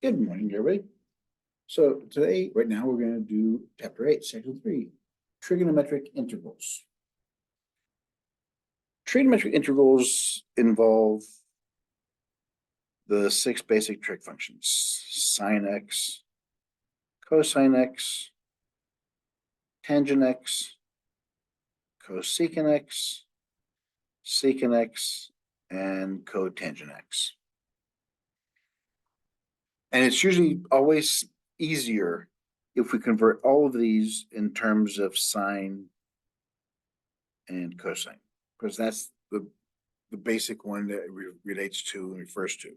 Good morning, everybody. So today, right now, we're going to do chapter 8, section 3, trigonometric integrals. Trigonometric integrals involve the 6 basic trig functions: sine x, cosine x, tangent x, cosecant x, secant x, and cotangent x. And it's usually always easier if we convert all of these in terms of sine and cosine, because that's the basic one that relates to and refers to.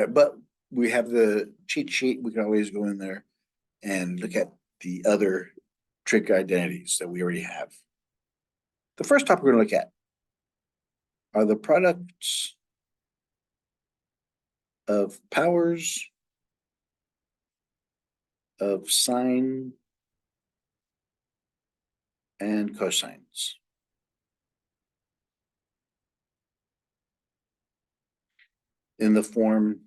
But we have the cheat sheet. We can always go in there and look at the other trig identities that we already have. The first topic we're going to look at are the products of powers of sine and cosines. In the form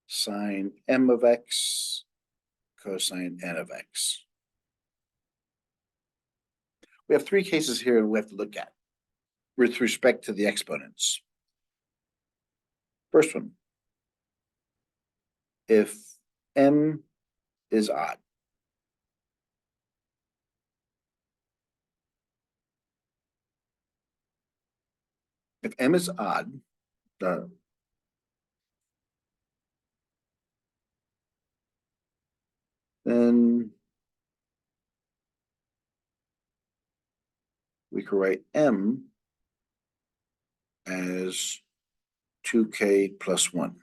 sine m of x, cosine n of x. We have 3 cases here we have to look at with respect to the exponents. First one, if m is odd. If m is odd, then we could write m as 2k plus 1.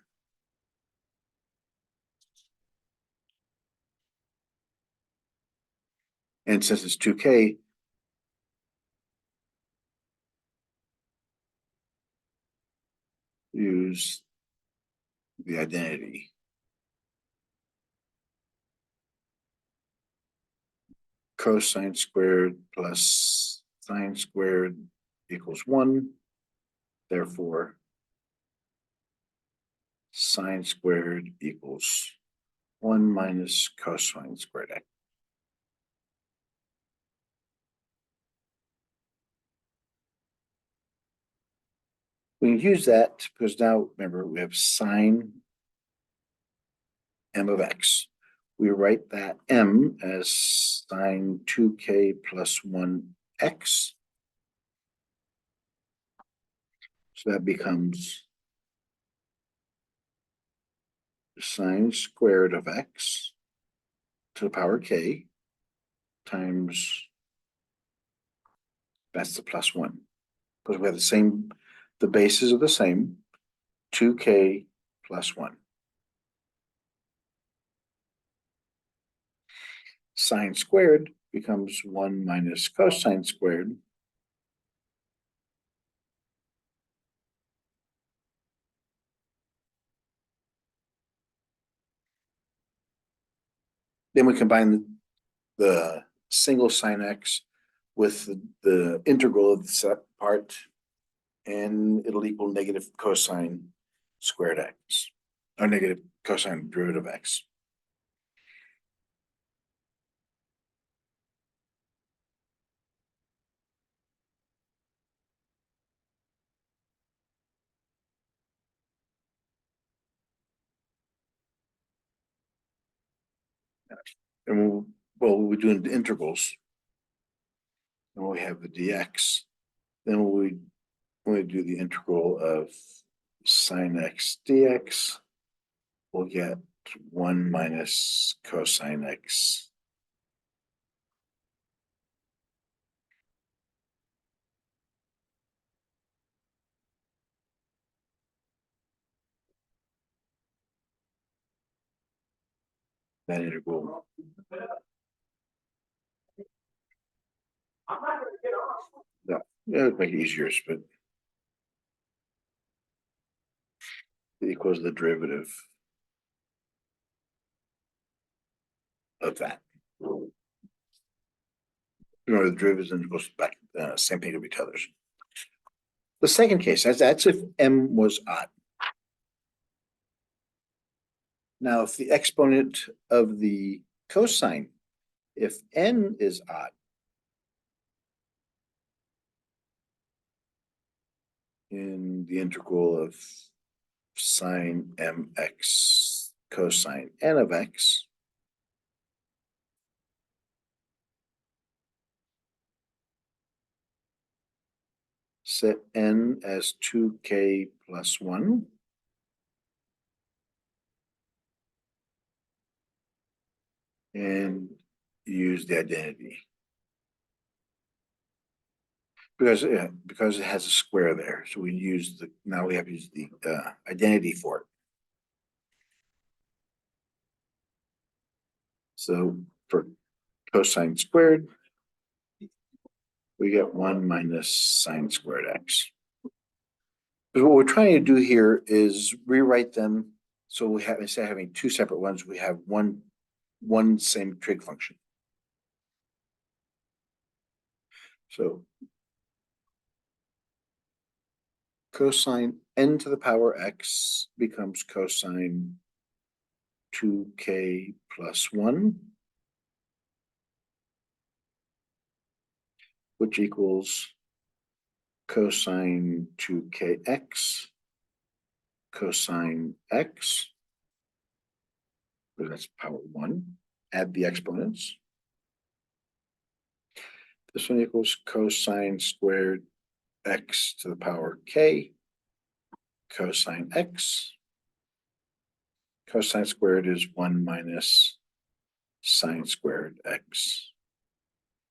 And since it's 2k, use the identity. Cosine squared plus sine squared equals 1. Therefore, sine squared equals 1 minus cosine squared x. We can use that because now, remember, we have sine m of x. We write that m as sine 2k plus 1x. So that becomes sine squared of x to the power k times, that's the plus 1. Because we have the bases are the same, 2k plus 1. Sine squared becomes 1 minus cosine squared. Then we combine the single sine x with the integral of the set part, and it'll equal negative cosine squared x, or negative cosine derivative x. And we're doing the integrals. And we have the dx. Then when we do the integral of sine x dx, we'll get 1 minus cosine x. That integral. Yeah, it'd make it easier, but it equals the derivative of that. The derivatives and goes back, same thing to each other's. The second case, that's if m was odd. Now, if the exponent of the cosine, if n is odd, in the integral of sine mx cosine n of x, set n as 2k plus 1. And use the identity. Because it has a square there. So we use now we have to use the identity for it. So for cosine squared, we get 1 minus sine squared x. But what we're trying to do here is rewrite them so we have, instead of having two separate ones, we have one same trig function. So cosine n to the power x becomes cosine 2k plus 1, which equals cosine 2kx cosine x, that's power 1, add the exponents. This one equals cosine squared x to the power k cosine x. Cosine squared is 1 minus sine squared x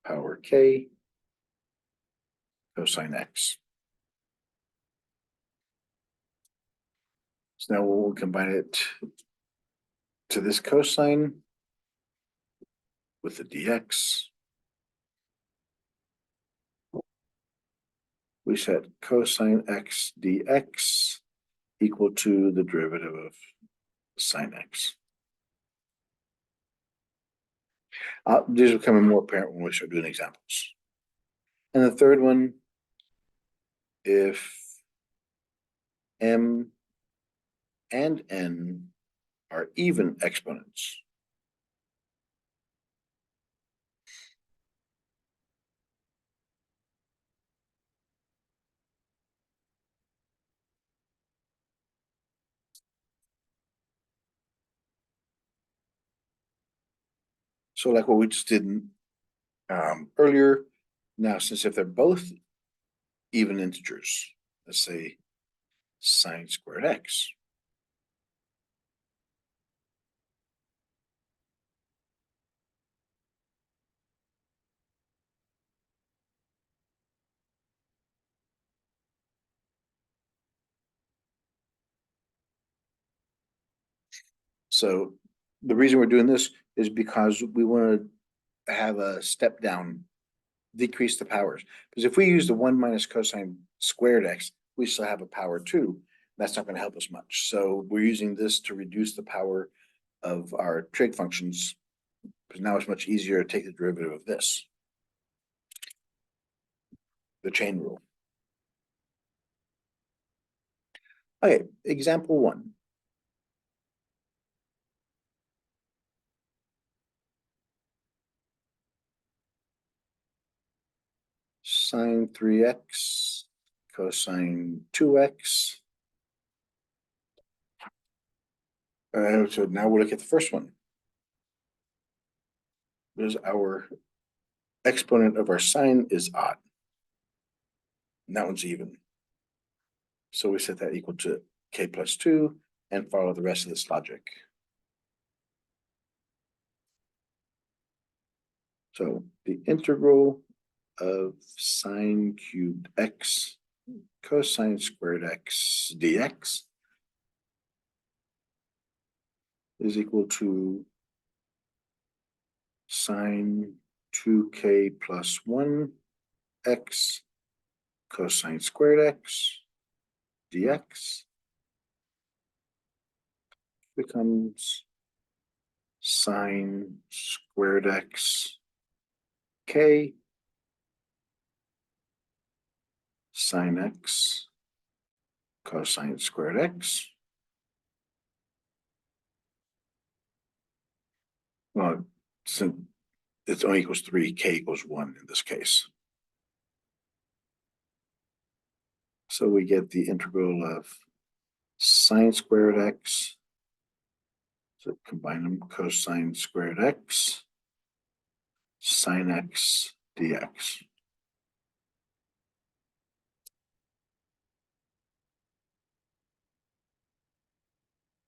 power k cosine x. So now we'll combine it to this cosine with the dx. We set cosine x dx equal to the derivative of sine x. These are becoming more apparent when we start doing examples. And the third one, if m and n are even exponents, so like what we just did earlier, now since if they're both even integers, let's say sine squared x, so the reason we're doing this is because we want to have a step down, decrease the powers. Because if we use the 1 minus cosine squared x, we still have a power 2. That's not going to help us much. So we're using this to reduce the power of our trig functions, because now it's much easier to take the derivative of this, the chain rule. Okay, example 1. Sine 3x cosine 2x. So now we'll look at the first one. Because our exponent of our sine is odd. And that one's even. So we set that equal to k plus 2 and follow the rest of this logic. So the integral of sine cubed x cosine squared x dx is equal to sine 2k plus 1 x cosine squared x dx becomes sine squared x k sine x cosine squared x. Well, since it's only equals 3, k equals 1 in this case. So we get the integral of sine squared x. So combine them, cosine squared x, sine x dx.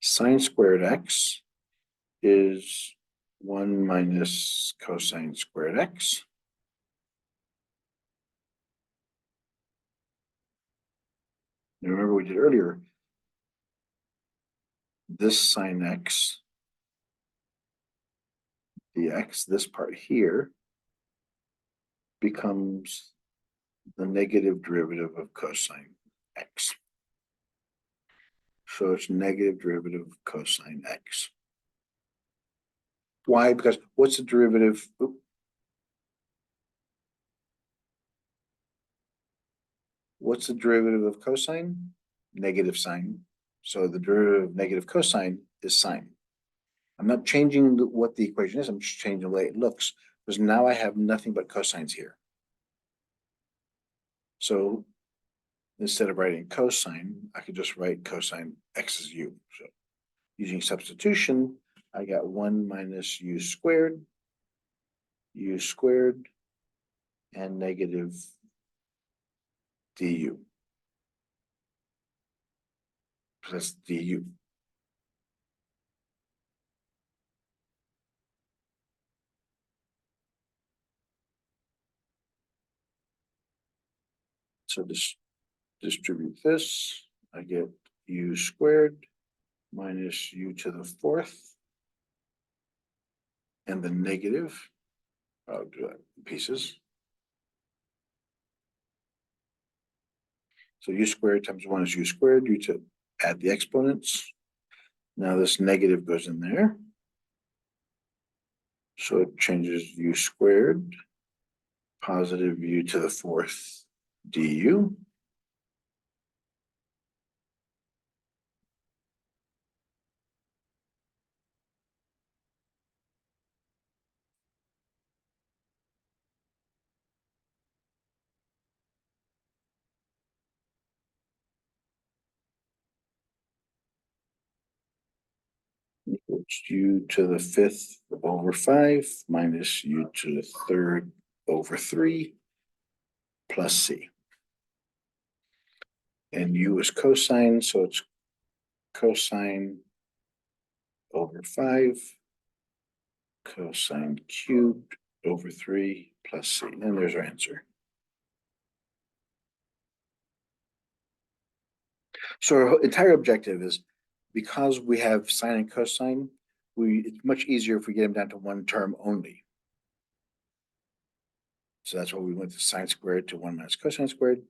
Sine squared x is 1 minus cosine squared x. And remember we did earlier, this sine x dx, this part here, becomes the negative derivative of cosine x. So it's negative derivative of cosine x. Why? Because what's the derivative? What's the derivative of cosine? Negative sine. So the derivative of negative cosine is sine. I'm not changing what the equation is. I'm just changing the way it looks, because now I have nothing but cosines here. So instead of writing cosine, I could just write cosine x is u. So using substitution, I got 1 minus u squared, and negative du. Plus du. So distribute this, I get u squared minus u to the 4th, and the negative, I'll do that in pieces. So u squared times 1 is u squared, u to add the exponents. Now this negative goes in there. So it changes u squared, positive u to the 4th du. Equals u to the 5th over 5 minus u to the 3rd over 3 plus c. And u is cosine, so it's cosine over 5 cosine cubed over 3 plus c. And there's our answer. So our entire objective is, because we have sine and cosine, it's much easier if we get them down to one term only. So that's why we went to sine squared to 1 minus cosine squared.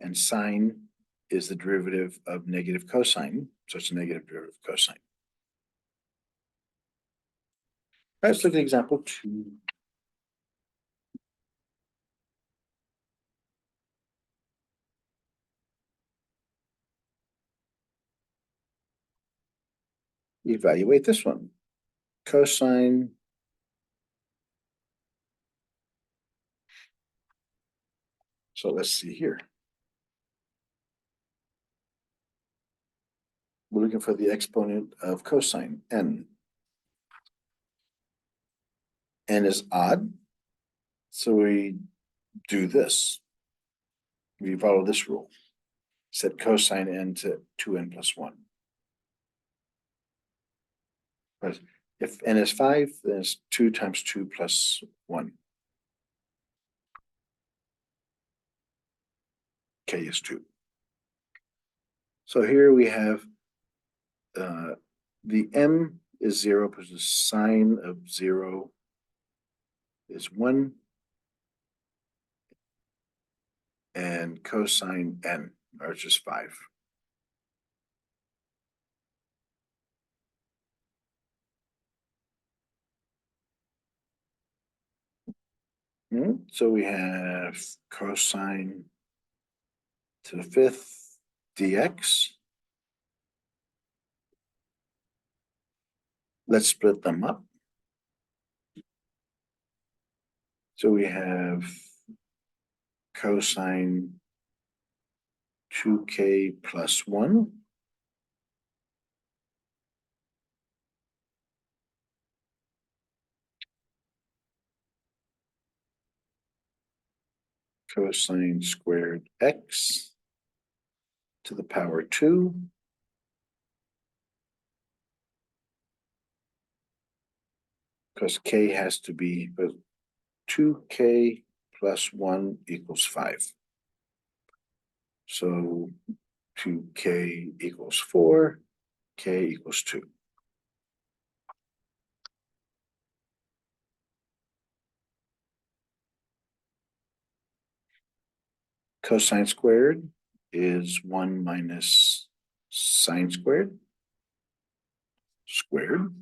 And sine is the derivative of negative cosine. So it's a negative derivative of cosine. All right, let's look at example 2. Evaluate this one. Cosine So let's see here. We're looking for the exponent of cosine, n. N is odd, so we do this. We follow this rule. Set cosine n to 2n plus 1. But if n is 5, then it's 2 times 2 plus 1. K is 2. So here we have the m is 0 because the sine of 0 is 1. And cosine n, or it's just 5. So we have cosine to the fifth dx. Let's split them up. So we have cosine 2k plus 1 cosine squared x to the power 2 because k has to be 2k plus 1 equals 5. So 2k equals 4, k equals 2. Cosine squared is 1 minus sine squared squared.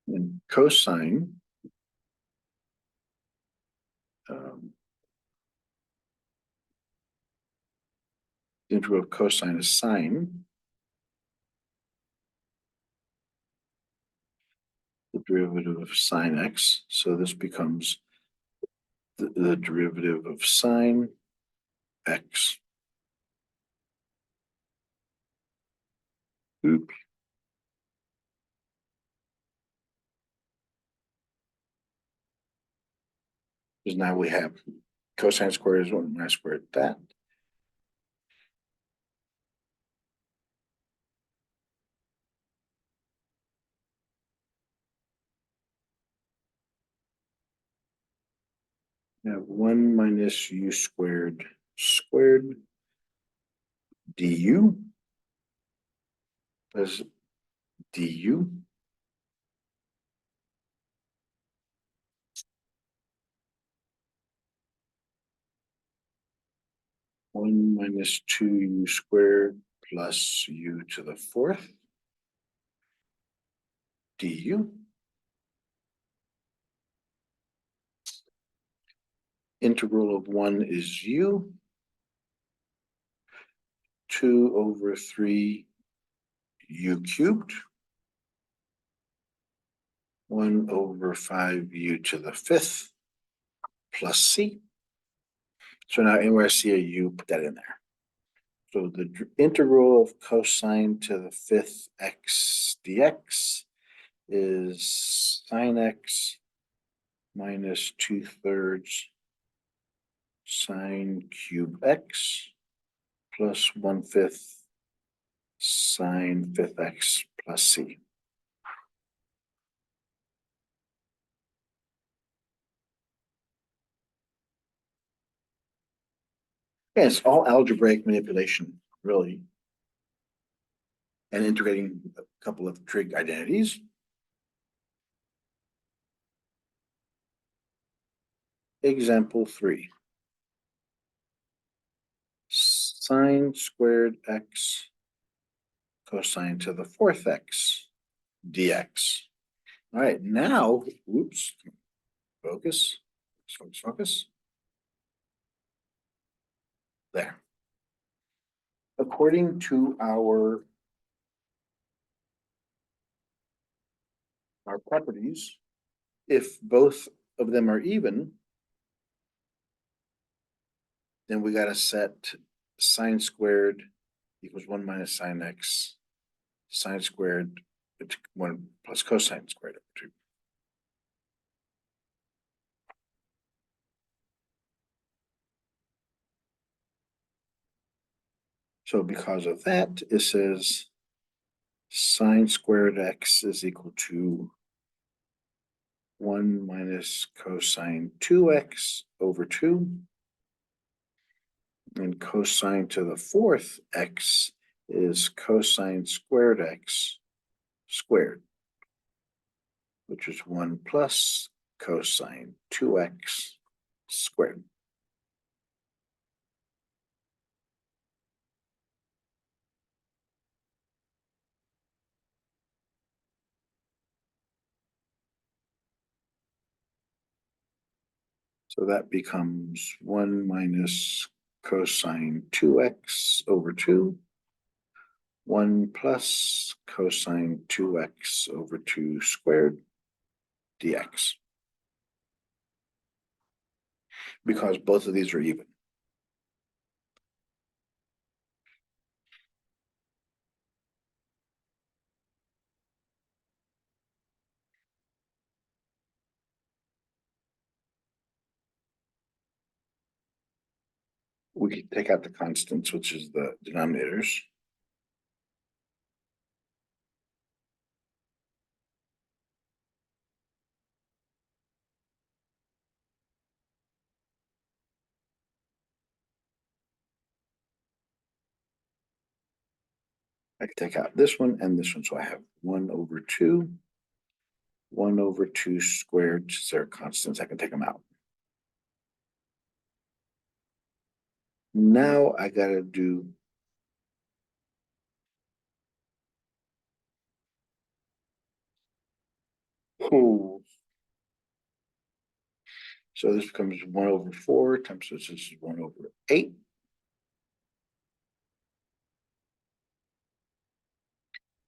And cosine, the integral of cosine is sine. The derivative of sine x. So this becomes the derivative of sine x. Oops. Because now we have cosine squared is 1 minus square root that. Now 1 minus u squared squared du as du. One minus 2u squared plus u to the fourth du. Integral of 1 is u. 2 over 3 u cubed. 1 over 5 u to the fifth plus c. So now anywhere I see a u, put that in there. So the integral of cosine to the fifth x dx is sine x minus 2/3 sine cube x plus 1/5 sine fifth x plus c. Yeah, it's all algebraic manipulation, really, and integrating a couple of trig identities. Example 3. Sine squared x cosine to the fourth x dx. All right, now, whoops, focus, focus, focus. There. According to our properties, if both of them are even, then we got to set sine squared equals 1 minus sine x, sine squared 1 plus cosine squared over 2. So because of that, it says sine squared x is equal to 1 minus cosine 2x over 2. And cosine to the fourth x is cosine squared x squared, which is 1 plus cosine 2x squared. So that becomes 1 minus cosine 2x over 2. 1 plus cosine 2x over 2 squared dx. Because both of these are even. We can take out the constants, which is the denominators. I can take out this one and this one. So I have 1 over 2, 1 over 2 squared. They're constants. I can take them out. Now I got to do so this becomes 1 over 4 times this is 1 over 8.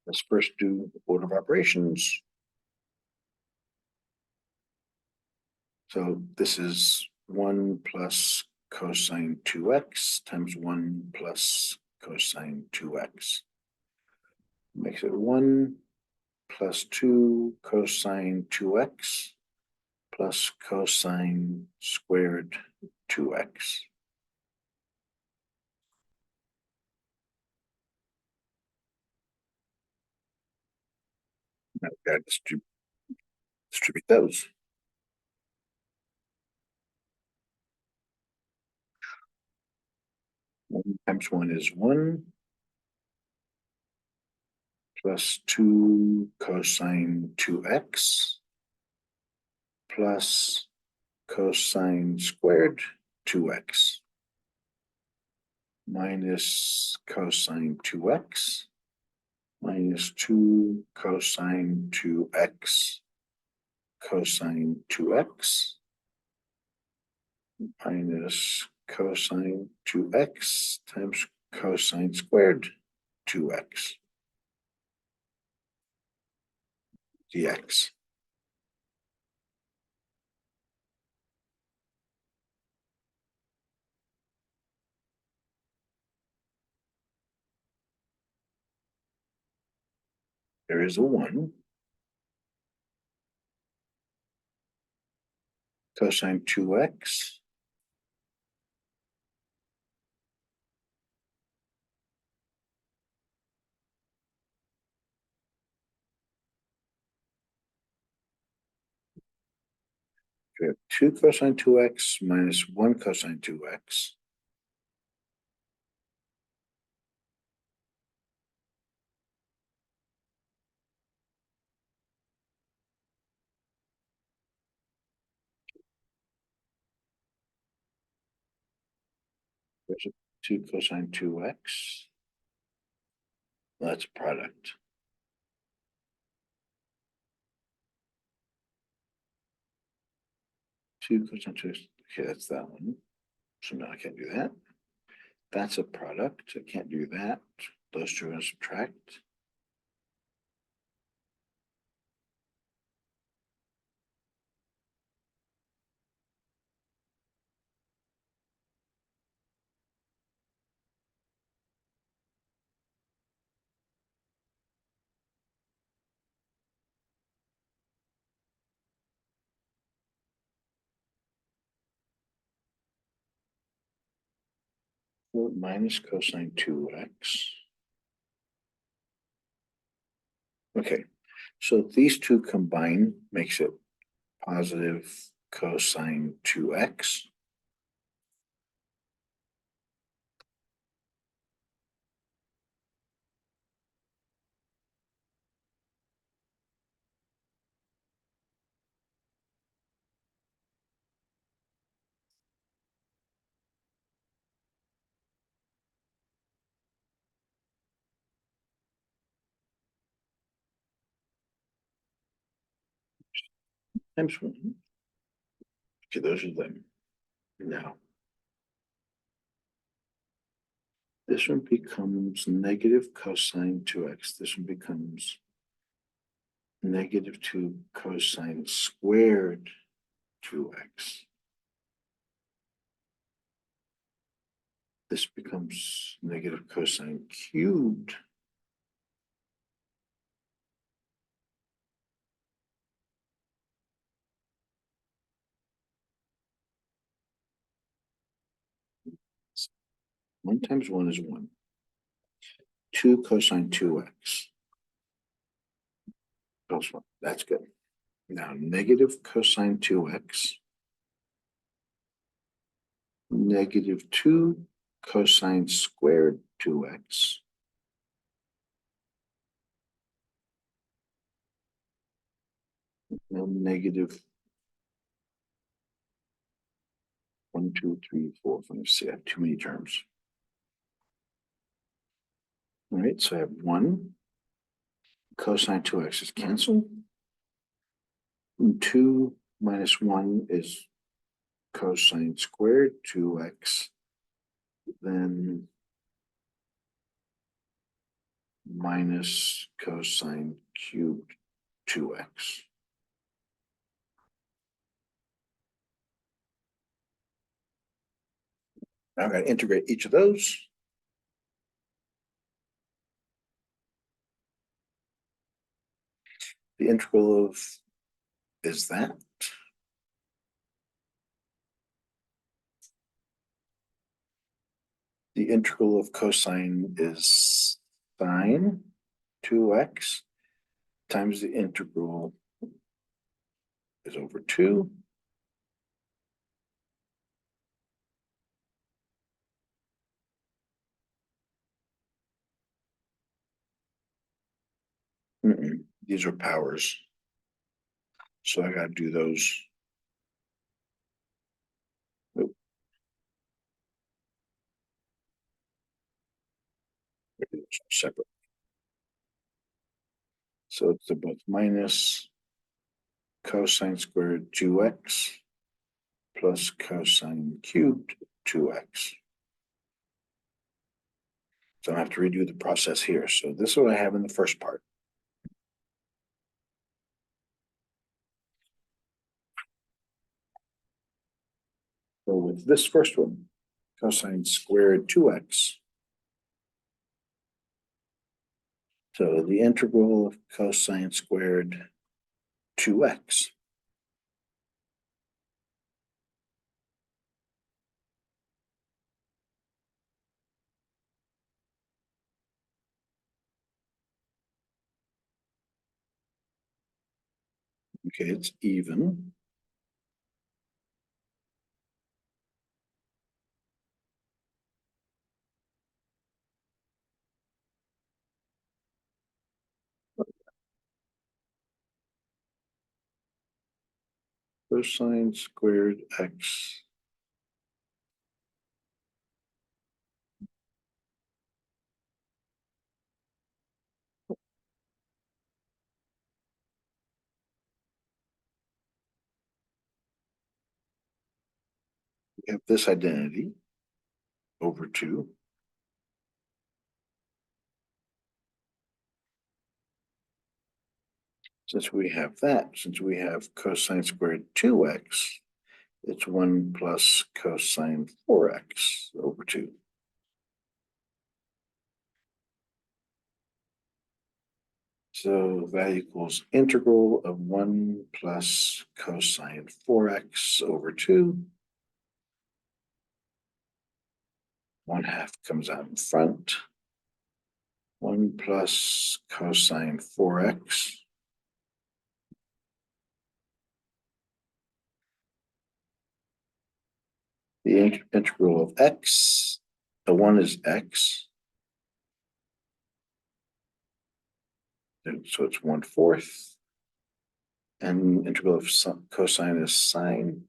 Let's first do order of operations. So this is 1 plus cosine 2x times 1 plus cosine 2x. Makes it 1 plus 2 cosine 2x plus cosine squared 2x. Now we've got to distribute those. 1 times 1 is 1 plus 2 cosine 2x plus cosine squared 2x minus cosine 2x minus 2 cosine 2x cosine 2x minus cosine 2x times cosine squared 2x dx. There is a 1. Cosine 2x we have 2 cosine 2x minus 1 cosine 2x. There's a 2 cosine 2x. That's a product. 2 cosine 2x. Okay, that's that one. So now I can't do that. That's a product. I can't do that. Those two are going to subtract. Minus cosine 2x. Okay, so these two combine makes it positive cosine 2x. Times 1. Okay, those are them. Now, this one becomes negative cosine 2x. This one becomes negative 2 cosine squared 2x. This becomes negative cosine cubed. One times one is one. 2 cosine 2x. Plus one. That's good. Now, negative cosine 2x. Negative 2 cosine squared 2x. And negative 1, 2, 3, 4, 5, 6. I have too many terms. All right, so I have 1 cosine 2x is canceled. And 2 minus 1 is cosine squared 2x. Then minus cosine cubed 2x. Now I'm going to integrate each of those. The integral of is that. The integral of cosine is sine 2x times the integral is over 2. These are powers. So I got to do those. Nope. Separate. So they're both minus cosine squared 2x plus cosine cubed 2x. So I have to redo the process here. So this is what I have in the first part. So with this first one, cosine squared 2x. So the integral of cosine squared 2x. Okay, it's even. Cosine squared x. We have this identity over 2. Since we have that, since we have cosine squared 2x, it's 1 plus cosine 4x over 2. So that equals integral of 1 plus cosine 4x over 2. 1/2 comes out in front. 1 plus cosine 4x. The integral of x, the 1 is x. So it's 1/4. And integral of cosine is sine.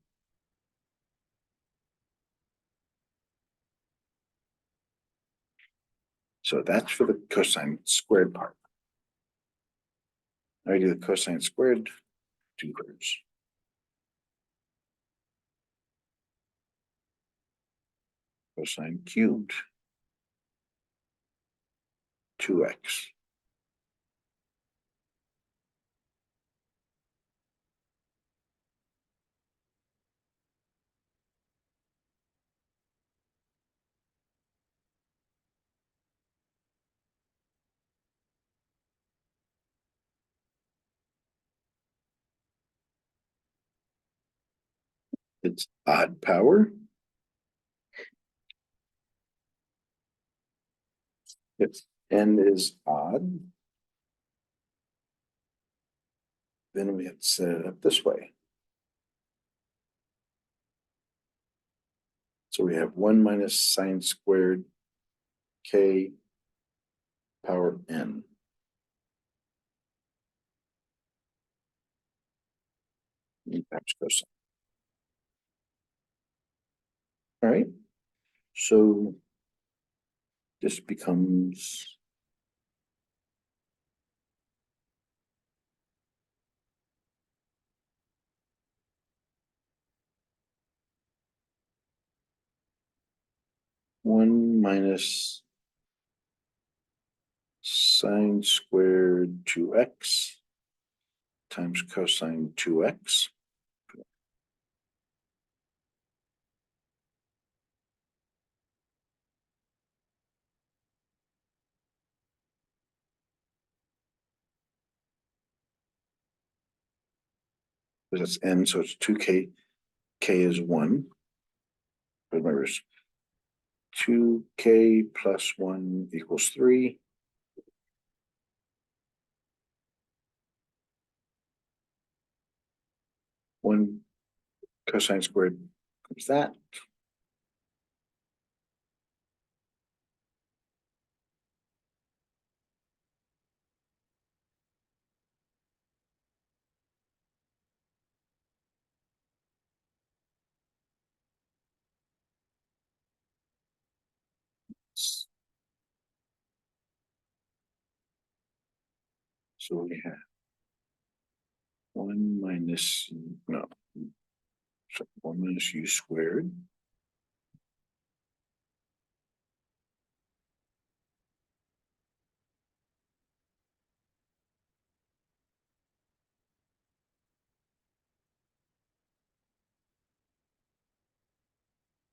So that's for the cosine squared part. Now I do the cosine squared 2/3. cosine cubed 2x. It's odd power. If n is odd, then we have to set it up this way. So we have 1 minus sine squared k power n. Times cosine. All right. So this becomes one minus sine squared 2x times cosine 2x. Because it's n, so it's 2k. K is 1. Remember, 2k plus 1 equals 3. One cosine squared comes that. So we have 1 minus, no, so 1 minus u squared.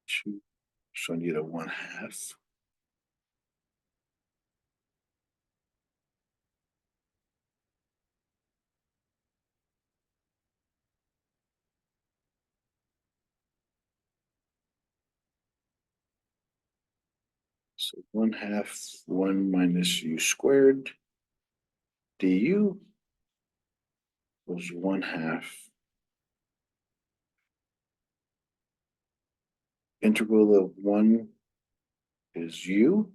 Two, so I need a 1/2. So 1/2, 1 minus u squared du was 1/2 integral of 1 is u.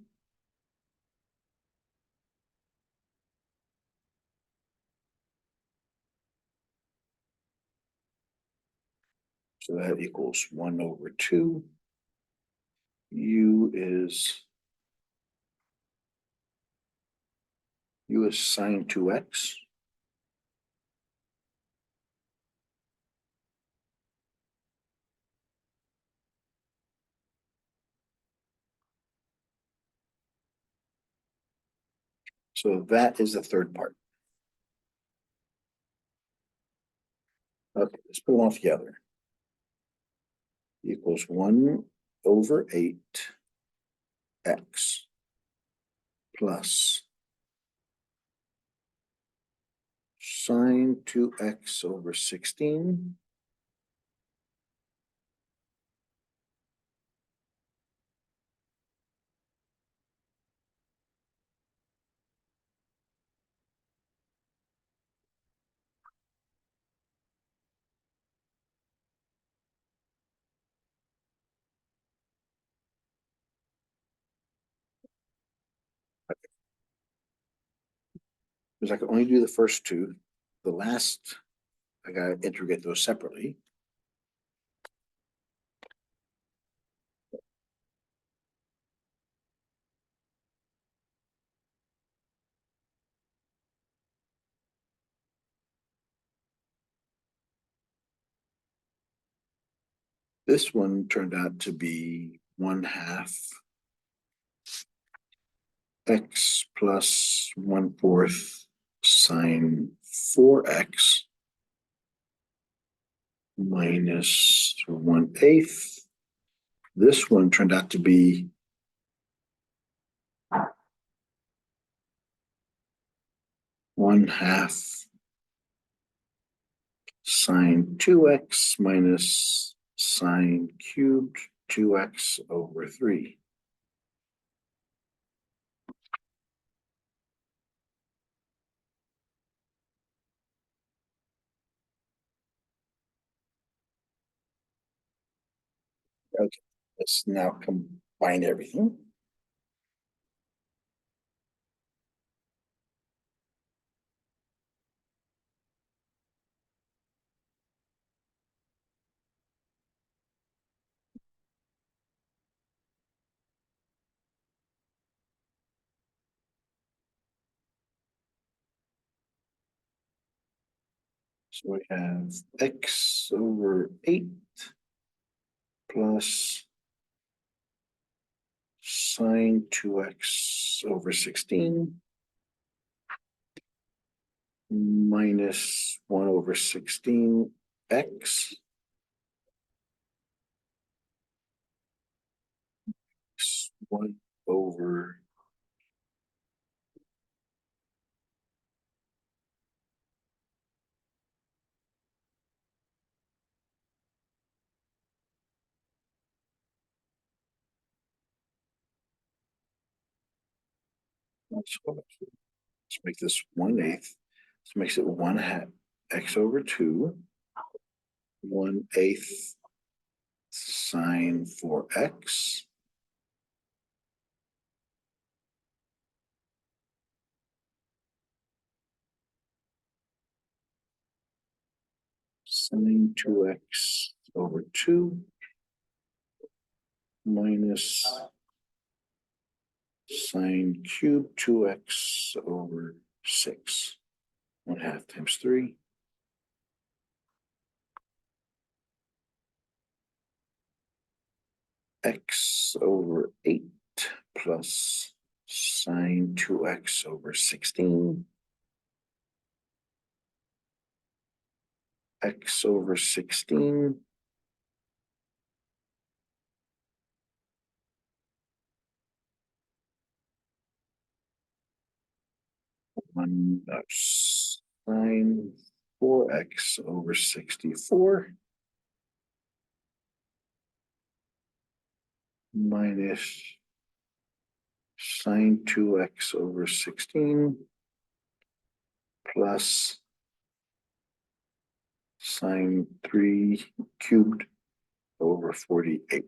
So that equals 1/2. U is sine 2x. So that is the third part. Okay, let's put them all together. Equals 1/8 x plus sine 2x over 16 because I can only do the first two. The last, I gotta integrate those separately. This one turned out to be 1/2 x plus 1/4 sine 4x minus 1/8. This one turned out to be 1/2 sine 2x minus sine cubed 2x over 3. Okay, let's now combine everything. So we have x over 8 plus sine 2x over 16 minus 1 over 16 x 1 over let's make this 1/8. This makes it 1/2 x over 2, 1/8 sine 4x sine 2x over 2 minus sine cubed 2x over 6. 1/2 times 3. X over 8 plus sine 2x over 16. X over 16 1 sine 4x over 64 minus sine 2x over 16 plus sine 3 cubed over 48.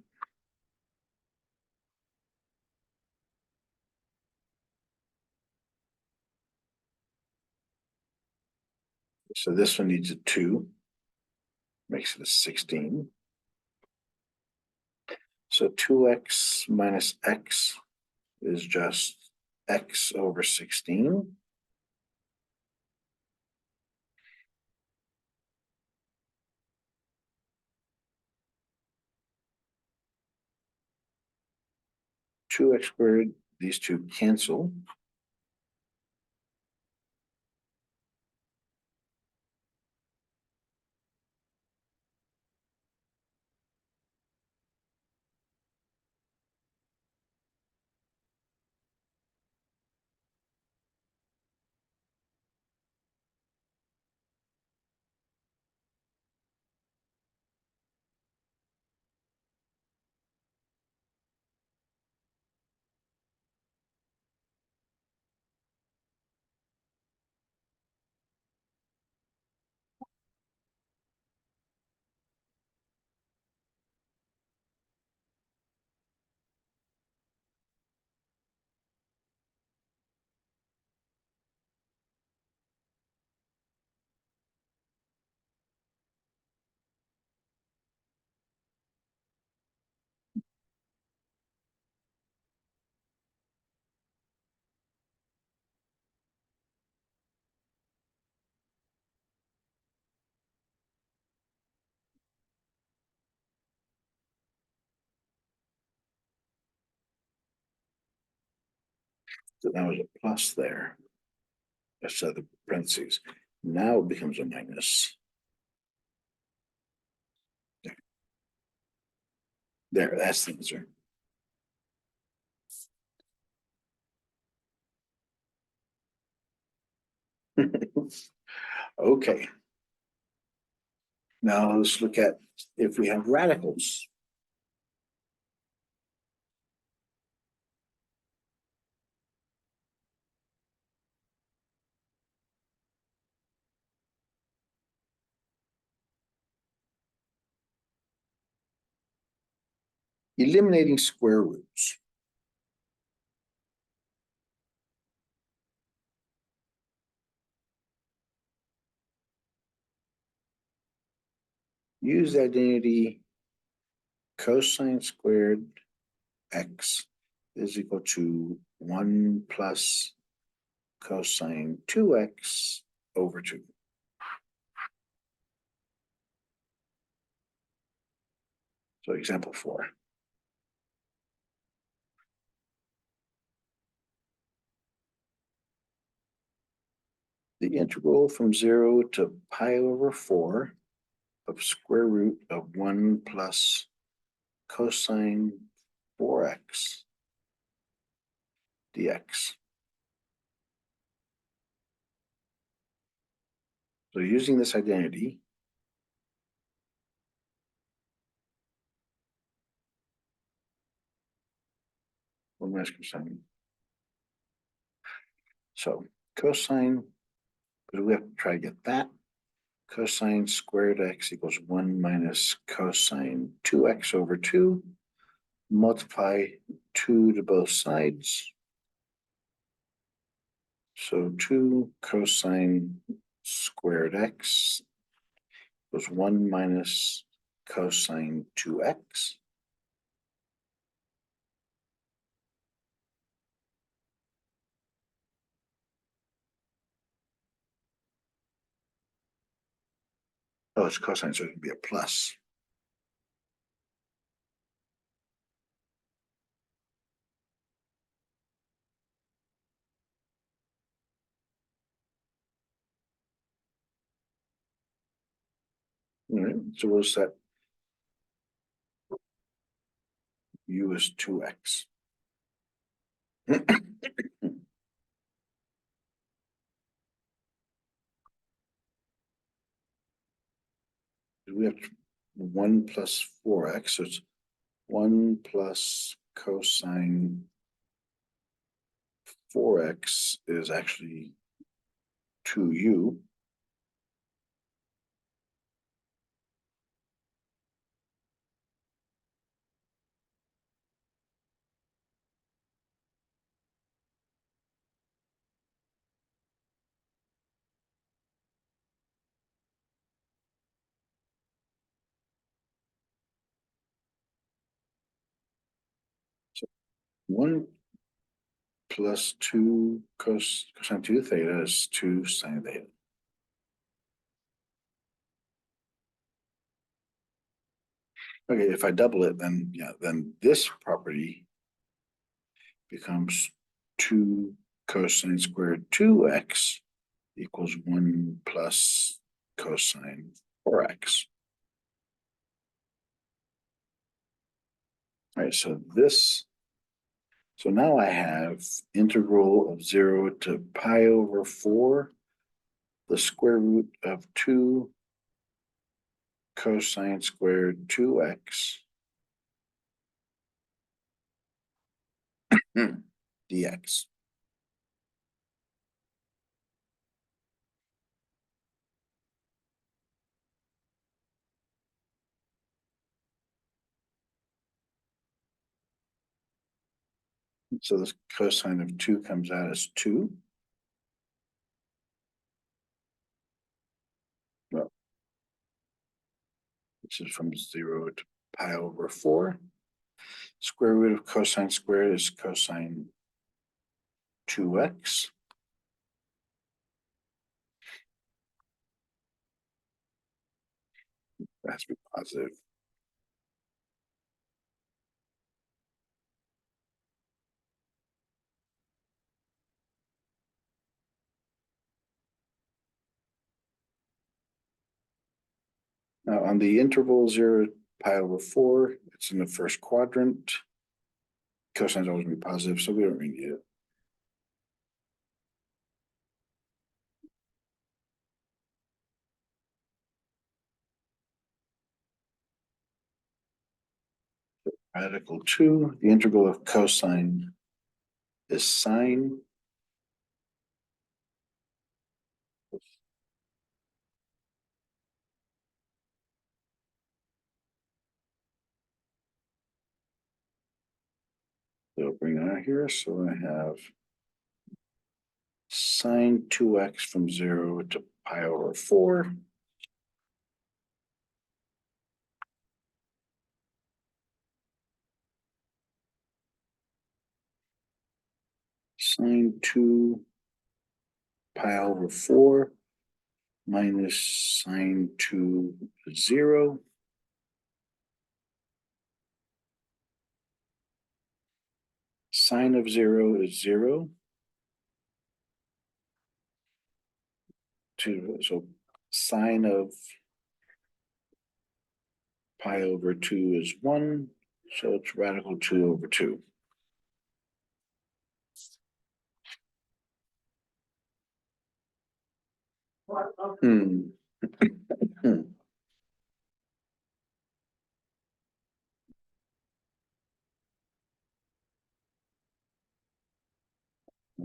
So this one needs a 2, makes it a 16. So 2x minus x is just x over 16. Two x squared, these two cancel. So that was a plus there. Instead of the parentheses. Now it becomes a minus. There, that's the answer. Okay. Now let's look at if we have radicals. Eliminating square roots. Use the identity cosine squared x is equal to 1 plus cosine 2x over 2. So example 4. The integral from 0 to pi over 4 of square root of 1 plus cosine 4x dx. So using this identity, one minus cosine. So cosine, because we have to try to get that. Cosine squared x equals 1 minus cosine 2x over 2. Multiply 2 to both sides. So 2 cosine squared x was 1 minus cosine 2x. Oh, it's cosine, so it would be a plus. All right, so we'll set u is 2x. We have 1 plus 4x, so it's 1 plus cosine 4x is actually 2u. So 1 plus 2 cosine 2 theta is 2 sine theta. Okay, if I double it, then yeah, then this property becomes 2 cosine squared 2x equals 1 plus cosine 4x. All right, so this, so now I have integral of 0 to pi over 4, the square root of 2 cosine squared 2x dx. So this cosine of 2 comes out as 2. Well, this is from 0 to pi over 4. Square root of cosine squared is cosine 2x. That has to be positive. Now on the interval 0 pi/4, it's in the first quadrant. Cosine's always gonna be positive, so we don't really need it. Radical 2, the integral of cosine is sine. So bring that out here. So I have sine 2x from 0 to pi/4. Sine 2 pi/4 minus sine 2 0. Sine of 0 is 0. So sine of pi/2 is 1. So it's radical 2/2.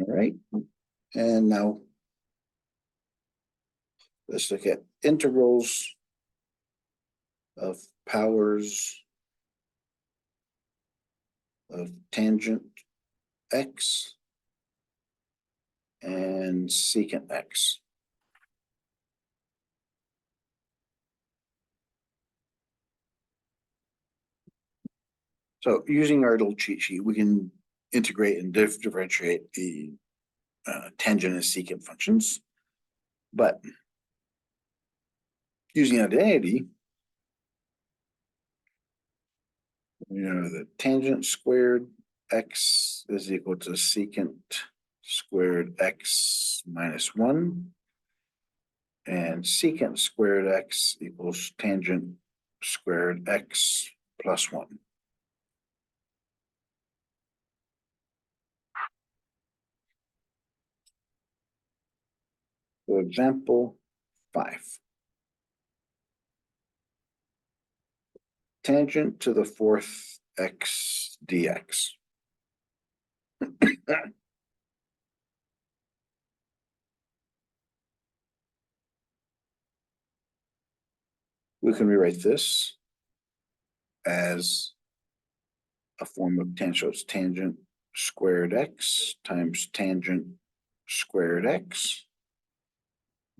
All right. And now let's look at integrals of powers of tangent x and secant x. So using our little cheat sheet, we can integrate and differentiate the tangent and secant functions. But using identity, the tangent squared x is equal to secant squared x minus 1. And secant squared x equals tangent squared x plus 1. So example 5. Tangent to the fourth x dx. We can rewrite this as a form of tangent. So it's tangent squared x times tangent squared x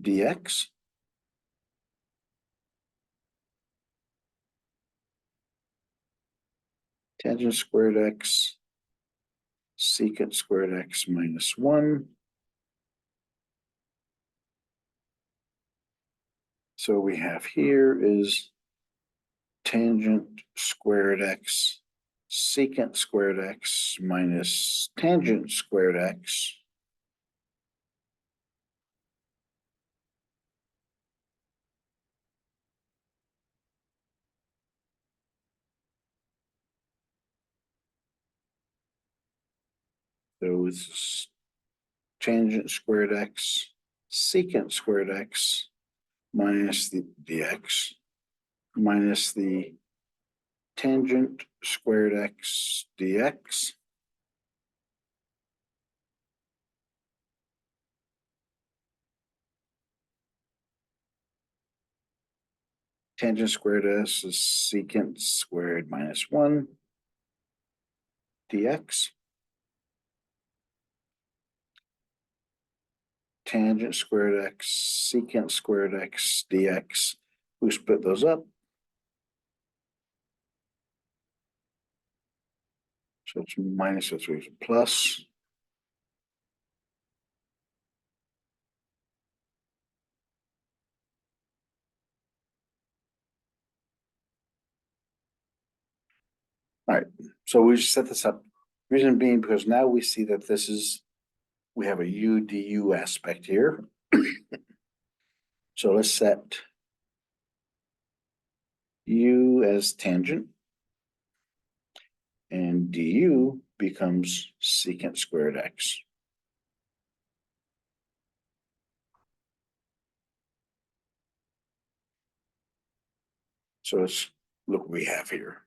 dx. Tangent squared x secant squared x minus 1. So we have here is tangent squared x secant squared x minus tangent squared x so it's tangent squared x secant squared x minus the dx minus the tangent squared x dx tangent squared s is secant squared minus 1 dx tangent squared x secant squared x dx. We split those up. So it's minus, so it's plus. All right, so we just set this up. Reason being because now we see that we have a u du aspect here. So let's set u as tangent, and du becomes secant squared x. So let's look what we have here.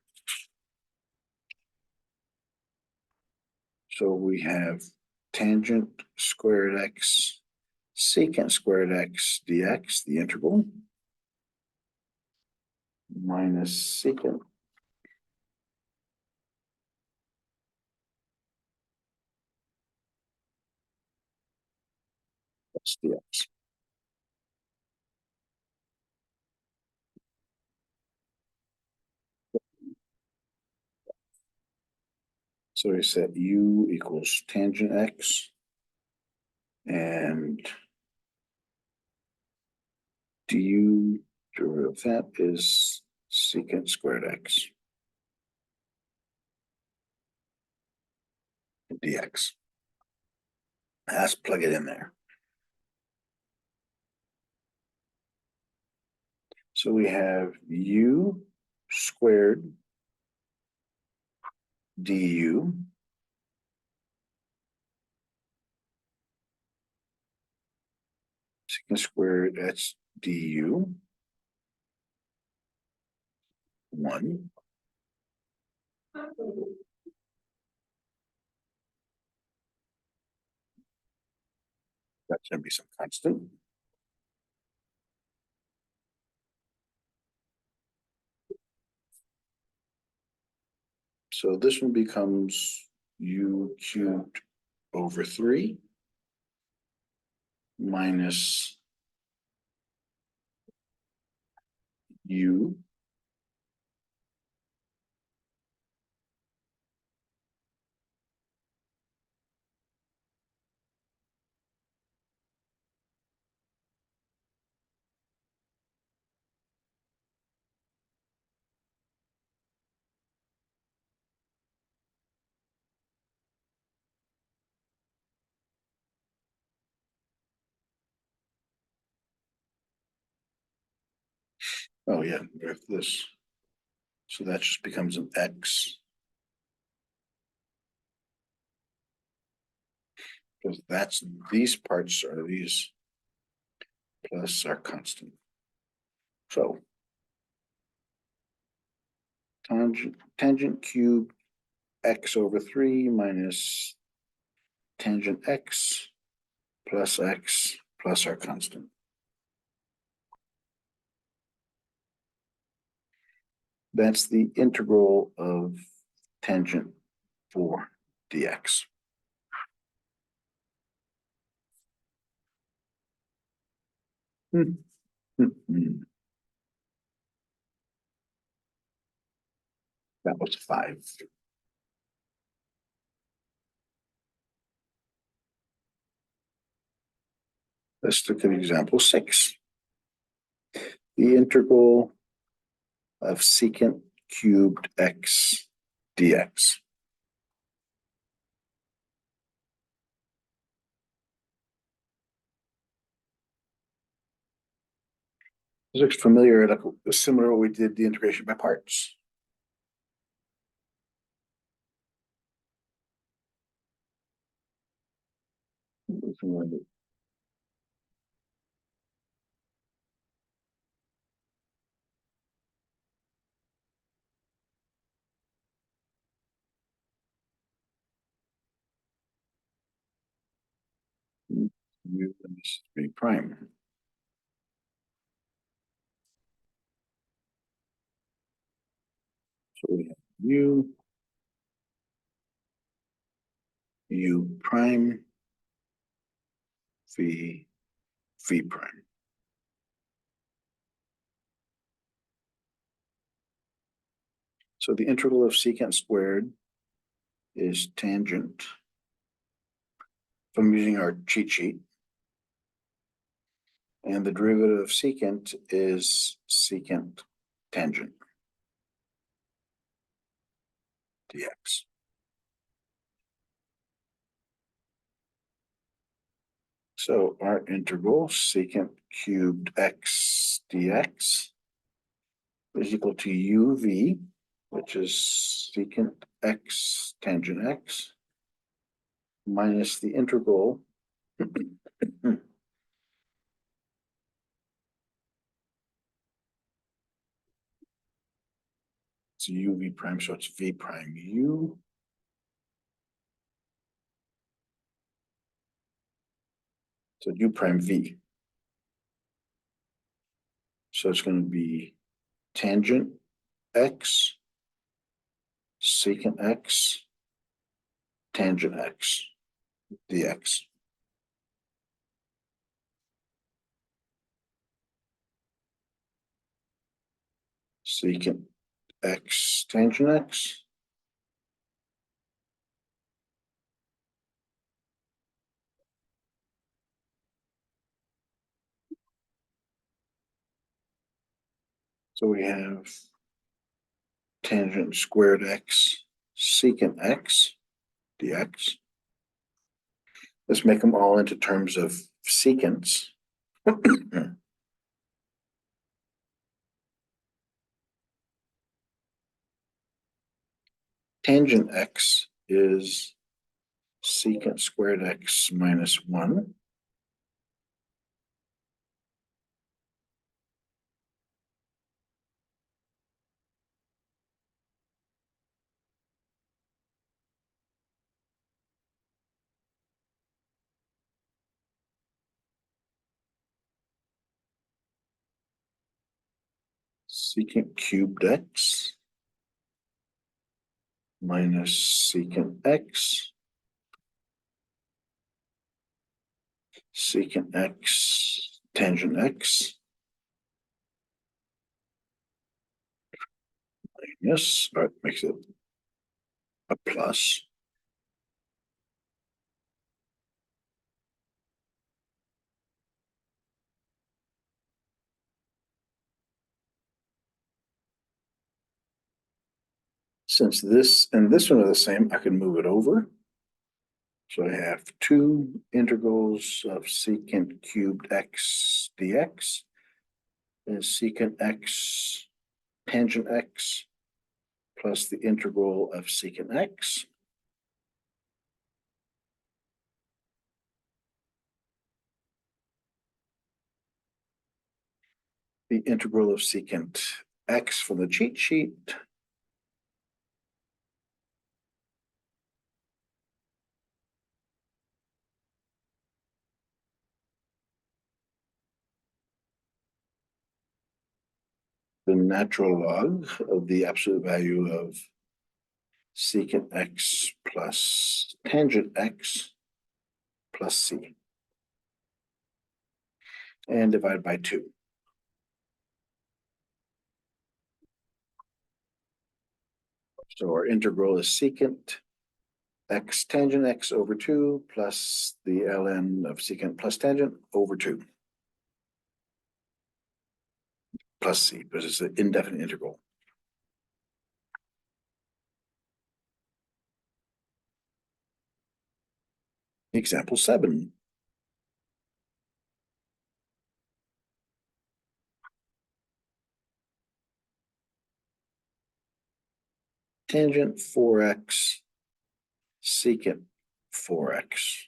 So we have tangent squared x, secant squared x dx, the integral, minus secant x dx. So we set u equals tangent x, and du derivative of that is secant squared x dx. Let's plug it in there. So we have u squared du secant squared that's du 1. That's going to be some constant. So this one becomes u cubed over 3 minus u oh yeah, with this. So that just becomes an x. Because that's these parts are these plus our constant. So tangent cubed x over 3 minus tangent x plus our constant. That's the integral of tangent 4 dx. That was 5. Let's look at example 6. The integral of secant cubed x dx. This looks familiar, similar to what we did the integration by parts. U and this is B prime. So we have U prime, V prime. So the integral of secant squared is tangent. If I'm using our cheat sheet, and the derivative of secant is secant tangent dx. So our integral secant cubed x dx is equal to UV, which is secant x tangent x, minus the integral it's UV prime, so it's V prime U. So U prime V. So it's going to be tangent x, secant x, tangent x, dx. Secant x tangent x. So we have tangent squared x, secant x, dx. Let's make them all into terms of secants. Tangent x is secant squared x minus 1. Secant cubed x minus secant x, secant x tangent x minus, or it makes it a plus. Since this and this one are the same, I can move it over. So I have two integrals of secant cubed x dx and secant x tangent x plus the integral of secant x. The integral of secant x from the cheat sheet. The natural log of the absolute value of secant x plus tangent x plus c. And divide by 2. So our integral is secant x tangent x over 2 plus the ln of secant plus tangent over 2 plus c, because it's an indefinite integral. Example 7. Tangent 4x, secant 4x.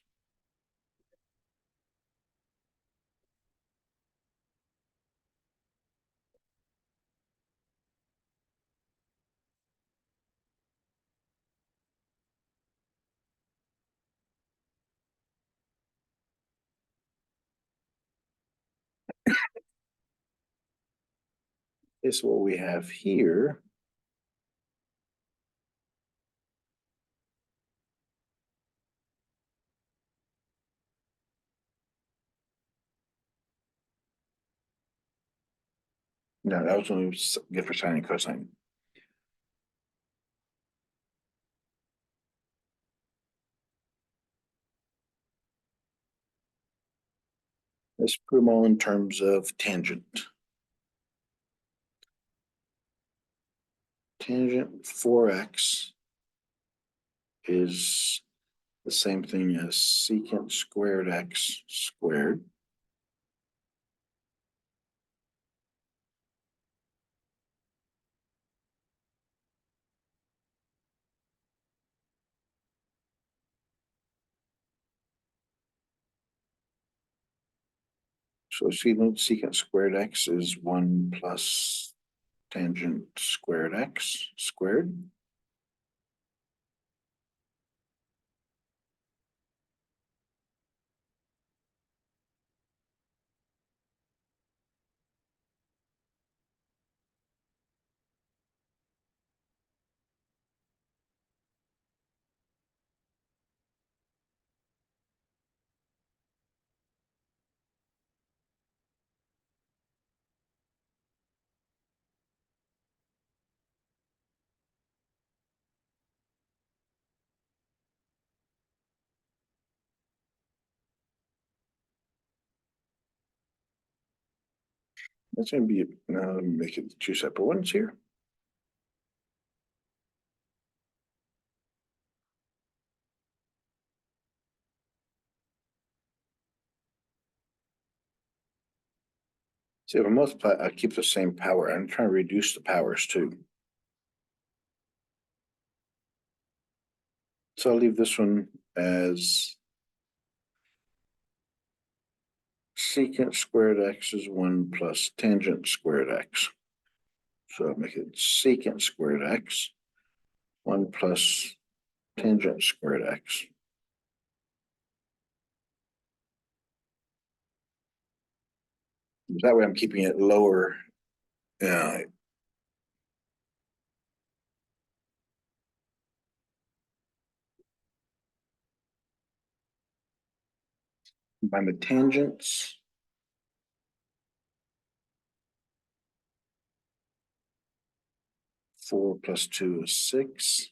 Is what we have here. No, that was only good for sine and cosine. Let's put them all in terms of tangent. Tangent 4x is the same thing as secant squared x squared. So secant squared x is 1 plus tangent squared x squared. That's going to be, now make it two separate ones here. See, if I multiply, I keep the same power. I'm trying to reduce the powers too. So I'll leave this one as secant squared x is 1 plus tangent squared x. So I'll make it secant squared x, 1 plus tangent squared x. That way I'm keeping it lower. Combine the tangents. Four plus two is 6.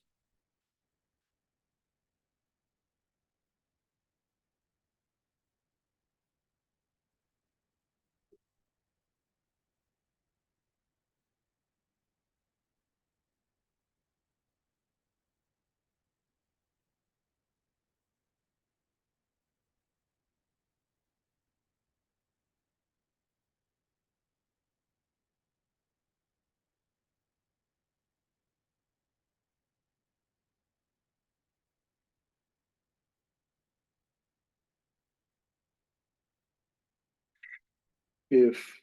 If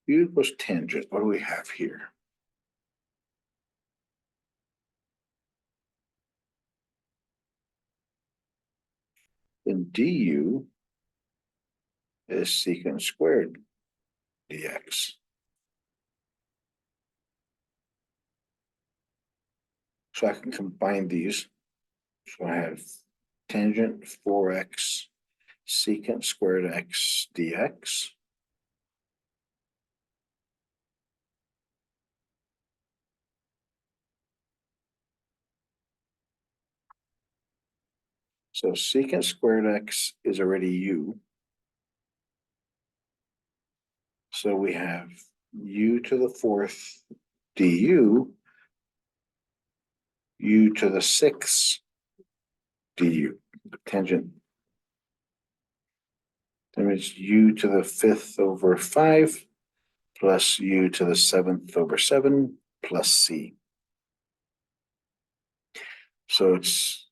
u equals tangent, what do we have here? Then du is secant squared dx. So I can combine these. So I have tangent 4x secant squared x dx. So secant squared x is already u. So we have u to the fourth du, u to the sixth du, tangent. That means u to the fifth over 5 plus u to the seventh over 7 plus c. So it's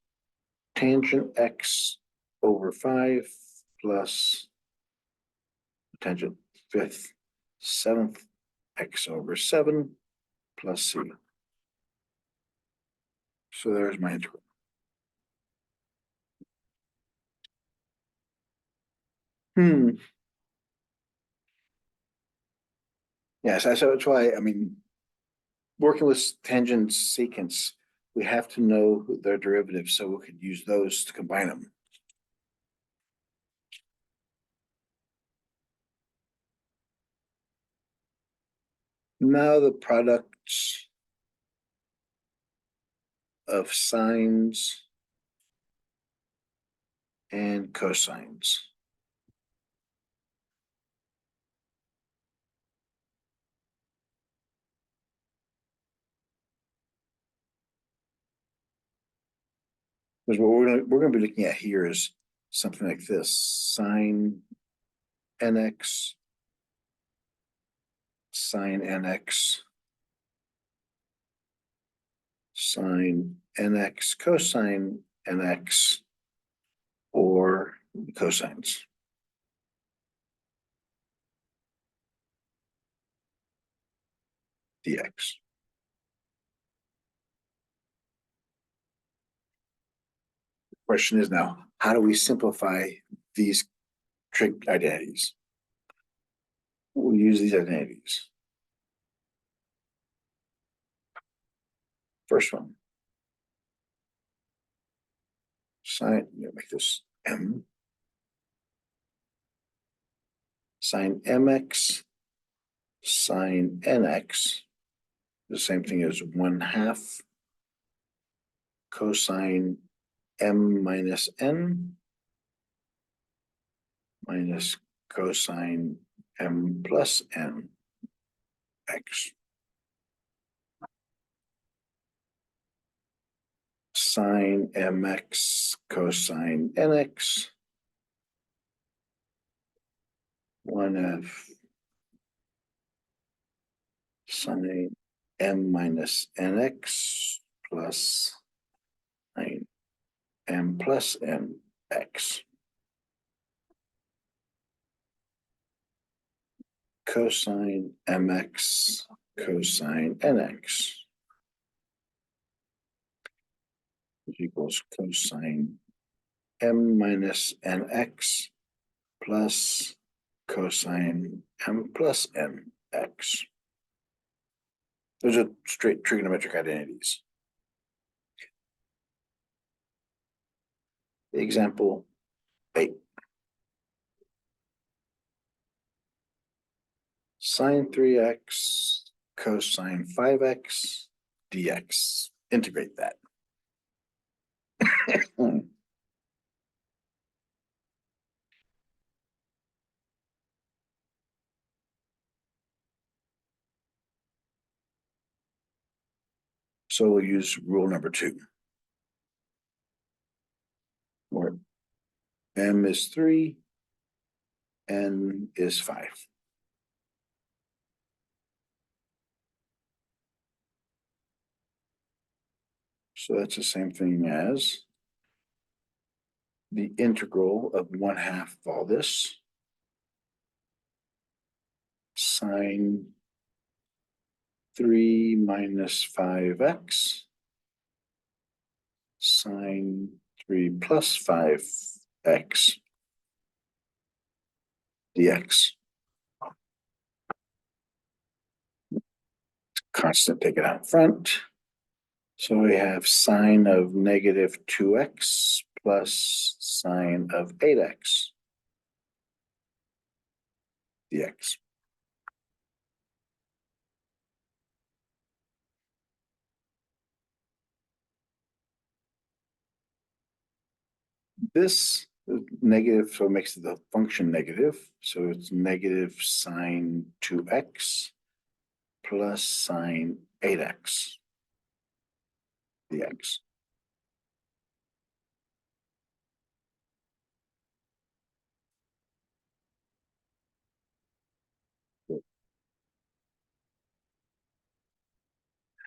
tangent x over 5 plus tangent fifth, 7th x over 7 plus c. So there's my integral. Yes, so that's why, I mean, working with tangents, secants, we have to know their derivatives so we could use those to combine them. Now the products of sines and cosines. Because what we're gonna be looking at here is something like this: sine nx, sine nx, sine nx cosine nx or cosines. Dx. The question is now, how do we simplify these trig identities? We'll use these identities. First one. Sine, make this m. Sine mx, sine nx, the same thing as 1/2 cosine m minus n minus cosine m plus n x. Sine mx cosine nx 1/2 sine m minus nx plus sine m plus n x. Cosine mx cosine nx equals cosine m minus nx plus cosine m plus nx. Those are straight trigonometric identities. Example 8. Sine 3x cosine 5x dx. Integrate that. So we'll use rule number 2. Where m is 3, n is 5. So that's the same thing as the integral of 1/2 of all this sine 3 minus 5x sine 3 plus 5x dx. Constant, take it out front. So we have sine of negative 2x plus sine of 8x dx. This negative, so it makes the function negative. So it's negative sine 2x plus sine 8x dx.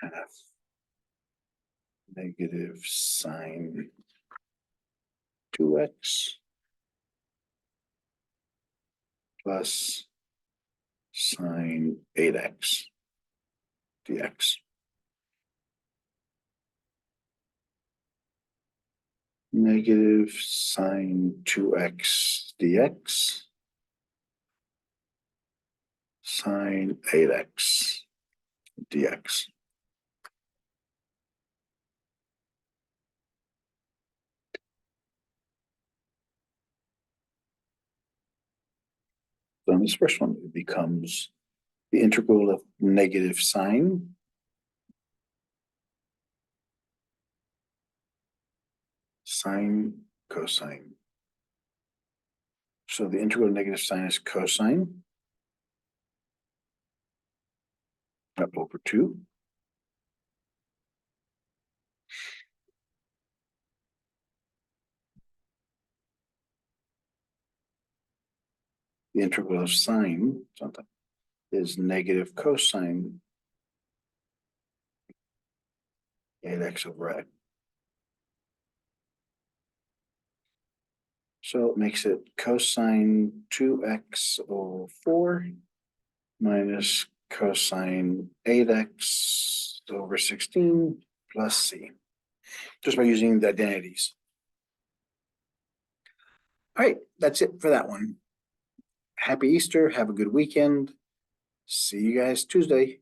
Half negative sine 2x plus sine 8x dx. Negative sine 2x dx sine 8x dx. So in this first one, it becomes the integral of negative sine sine cosine. So the integral of negative sine is cosine up over 2. The integral of sine is negative cosine 8x over x. So it makes it cosine 2x/4 minus cosine 8x/16 plus c, just by using the identities. All right, that's it for that one. Happy Easter. Have a good weekend. See you guys Tuesday.